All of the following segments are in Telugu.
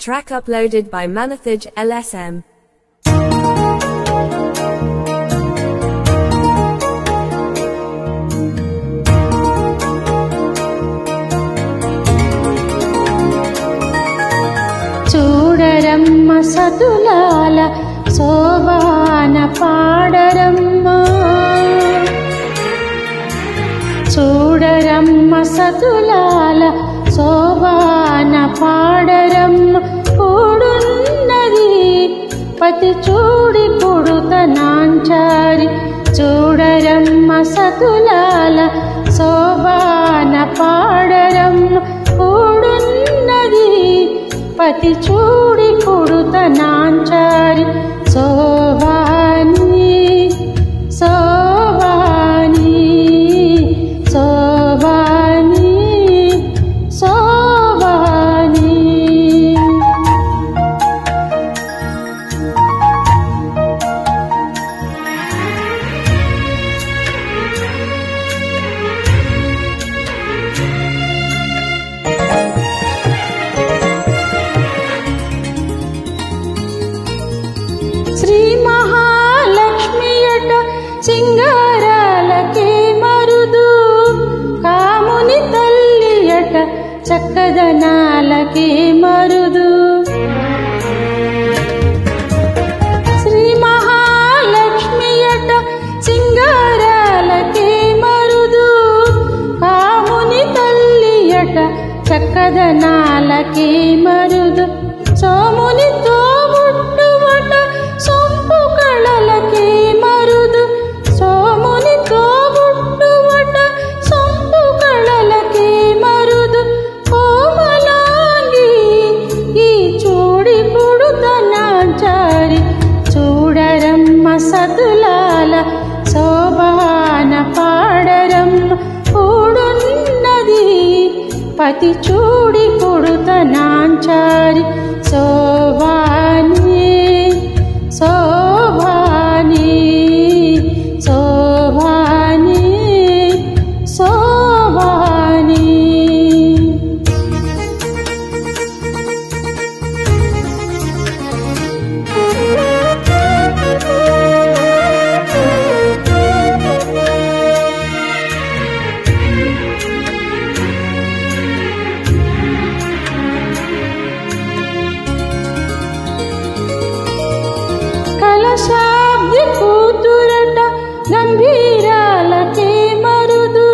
Track uploaded by Manathij LSM. చూడరమ్మ సతులాల శోభాన పాడరమ్మ, చూడరమ్మ సతులాల శోభాన పాడరమ్మ. కూడున్నది పతి చూడి కొడుత నాంచారి, చూడరమ్మ సతులాల శోభాన పాడరమ్మ. కూడున్నది పతి చూడి కొడుత నాంచారి, శోభాని శోభాని శోభాని శోభాని. శ్రీ మహాలక్ష్మియట సింగారాలకే మరుదు, కాముని తల్లియట చక్కదనాలకే మరుదు. శ్రీ మహాలక్ష్మియట సింగారాలకే మరుదు, కాముని తల్లియట చక్కదనాలకే మరుదు. సోముని తోబుట్టువట సొంపు కళలకే మరుదు, సోముని తోబుట్టువట సొంపు కళలకే మరుదు. కోమలాంగి ఈ చూడి కొడుత నాంచారి, చూడరమ్మ సతులాల శోభాన పాడరమ్మ. కూడున్నది పతి చూడి కొడుత నాంచారి, శోభాని శోభాని శోభాని శోభాని. కలశాబ్ది కూతురట గంభీరాలకే మరుదు,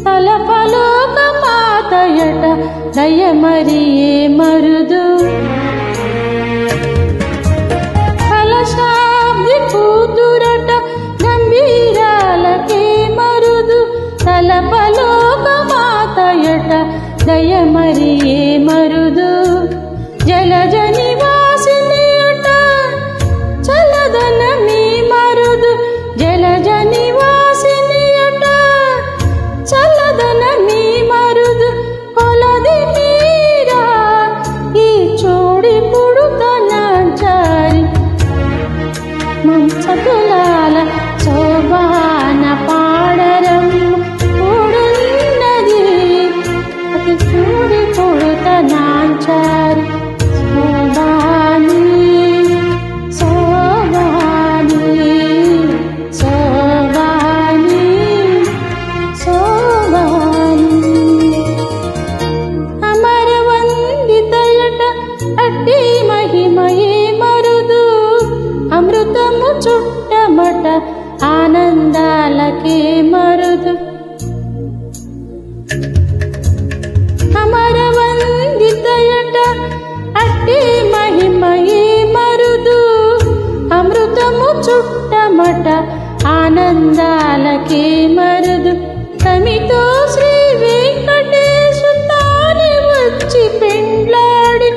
తలపలోక మాతయట దయమరియే మరుదు. కలశాబ్ది కూతురట గంభీరాలకే మరుదు, తలపలోక మాతయట దయమరియే మరుదు. జలజ నివాసినియట చల్లదనమీ మరుదు, జలజ నివాసినియట చల్లదనమీ మరుదు. కొలది మీరా ఈ చూడి కొడుత నాంచారి, సతులాల శోభాన పాడరమ్మ. కూడున్నది అతి చూడి కొడుత నాంచారి, శోభాని శోభాని శోభాని శోభాని. అమరవందితయట అట్టి మహిమయే మరుదు, అమృతము చుట్టమట ఆనందాలకే మరుదు. అమరవందితయట అట్టి మహిమయే మరుదు, అమృతము చుట్టమట ఆనందాలకే మరుదు. తమితో శ్రీ వెంకటేశు తానే వచ్చి పెండ్లాడి,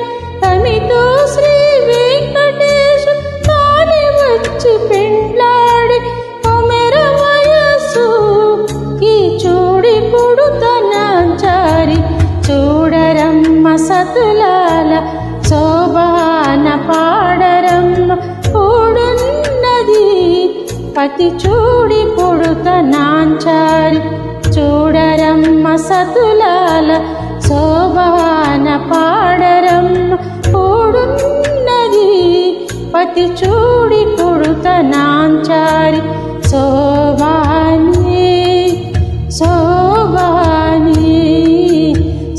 తమితో శ్రీ వెంకటేశు తానే వచ్చి పెండ్లాడి. కొమెర వయస్సు ఈ చూడి కొడుత నాంచారి, చూడరమ్మ సతులాల శోభాన పాడరమ్మ. కూడున్నది పతి చూడి కొడుత నాంచారి, చూడరమ్మ సతులాల శోభాన పాడరమ్మ. ಕತ್ತಿ ಚೂಡಿ ಕೊಡುತ್ತ ನಾಂಚಾರಿ ಸೋಬಾನಿ ಸೋಬಾನಿ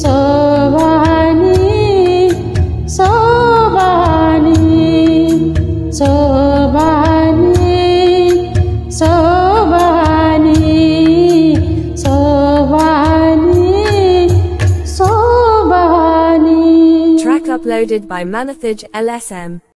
ಸೋಬಾನಿ ಸೋಬಾನಿ ಸೋಬಾನಿ ಸೋಬಾನಿ ಸೋಬಾನಿ ಸೋಬಾನಿ. Track uploaded by Manathij LSM.